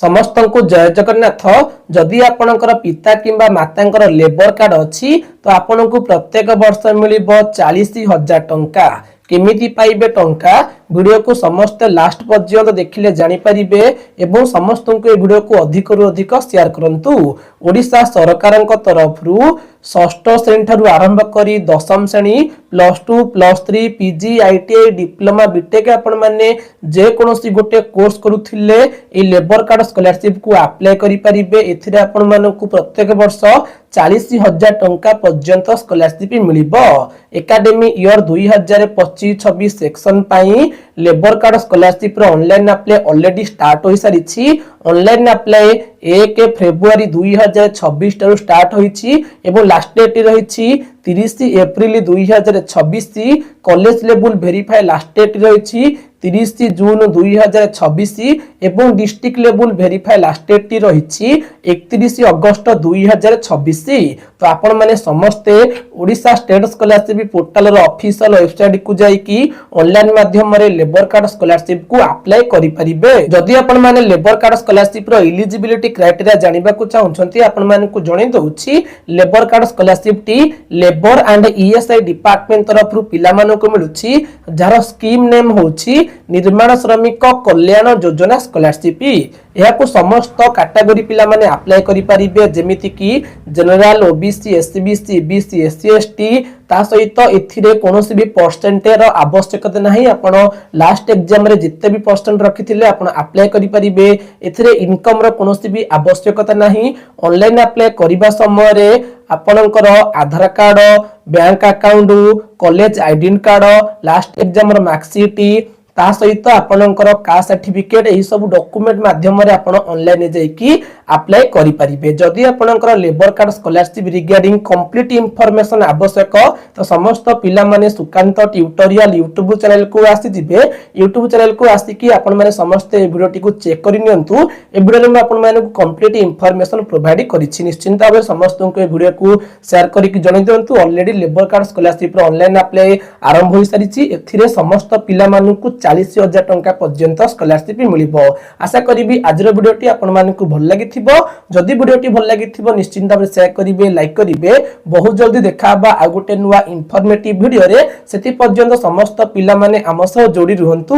समस्त को जय जगन्नाथ। जदि आपणकर पिता किंबा मातांकर लेबर कार्ड अच्छी तो आपन को प्रत्येक वर्ष मिल 40,000 टंका। केमिति पाइबे टंका वीडियो को समस्त लास्ट पर्यंत देखिले जानि परिबे एवं समस्त को वीडियो को अधिक रु अधिक शेयर करंतु। ओडिशा सरकारक तरफ षष्ठ श्रेणी ठारू आरंभ करी दशम श्रेणी +2 +3 पीजी आईटीआई डिप्लोमा बीटेक आपण माने जे कोनोसी गोटे कोर्स करूथिले ए लेबर कार्ड स्कॉलरशिप को अप्लाई करि परिबे। एथिरे आपण मानकु प्रत्येक वर्ष 40,000 टंका पर्यंत स्कॉलरशिप मिलिबो। एकेडमी ईयर 2025-26 सेक्शन पाई लेबर कार्ड स्कॉलरशिप रो ऑनलाइन अप्लाई ऑलरेडी स्टार्ट होई सारिछि। ऑनलाइन अप्लाई 1 फेब्रुआरी 2026 ठारू स्टार्ट होईछि एवं लास्ट डेट रहिछि 30 April 2026। College level verify last date रहिछि 30 जून 2026 एवं district level verify last date रहिछि 31 अगस्त 2026। तो आपण माने समस्ते ओडिशा स्टेट स्कॉलरशिप पोर्टल रो ऑफिशियल वेबसाइट को जाई कि ऑनलाइन माध्यम रे लेबर कार्ड स्कॉलरशिप को अप्लाई करि परिबे। जदि आपण माने लेबर कार्ड स्कॉलरशिप रो एलिजिबिलिटी क्राइटेरिया जानिबा को चाहउछंती आपण माने को जणै दउछि। Labour card scholarship T labour and ESI department तरफ रु पिला मानो को मिलुछि जार स्कीम नेम होछि निर्माण श्रमिक कल्याण योजना स्कॉलरशिप। यह को समस्त कैटेगरी पिला माने अप्लाई करि परिबे जेमिति कि general OBC SCBC BC SC ST ता सहित एथिरे कोनोसी भी परसेंटेज रो आवश्यकता नाही। आपण लास्ट एग्जाम रे जिते भी परसेंट रखिथिले आपण अप्लाई करि परिबे। एथिरे इनकम रो कोनोसी भी आवश्यकता नाही। ऑनलाइन अप्लाई करिबा समय रे आपणकर Aadhaar card bank account college identity card last exam रो मार्कशीट ता सहित आपणकर कास्ट सर्टिफिकेट एही सब डॉक्यूमेंट माध्यम रे आपण ऑनलाइन जाईकी अप्लाई करि परिबे। जदि आपणकर labour card scholarship regarding complete information आवश्यक तो समस्त पिला माने सुकांत ट्यूटोरियल यूट्यूब चैनल को आसी जिबे। यूट्यूब चैनल को आसी कि आपण माने समस्त वीडियो को चेक करि नियंतु। ए वीडियो रे मैं आपण माने को कंप्लीट इंफॉर्मेशन प्रोवाइड करिछि। निश्चिंत भाबे समस्त को ए वीडियो को शेयर करि कि जणै दियंतु। ऑलरेडी लेबर कार्ड स्कॉलरशिप रो ऑनलाइन अप्लाई आरंभ होई सारिछि। एथिरे समस्त पिला मानु को 40,000 टंका पर्यंत स्कॉलरशिप मिलिबो। आशा करिबी आज रो वीडियोटी आपण मानकु भल लागिथिबो। जदि वीडियोटी भल लागिथिबो निश्चिंत भाबे शेयर करिवे लाइक करिवे। बहुत जल्दी देखाबा आ गोटे नुवा इन्फॉर्मेटिव वीडियो रे। सेति पर्यंत समस्त पिला माने हम सह जोड़ी रहंतु।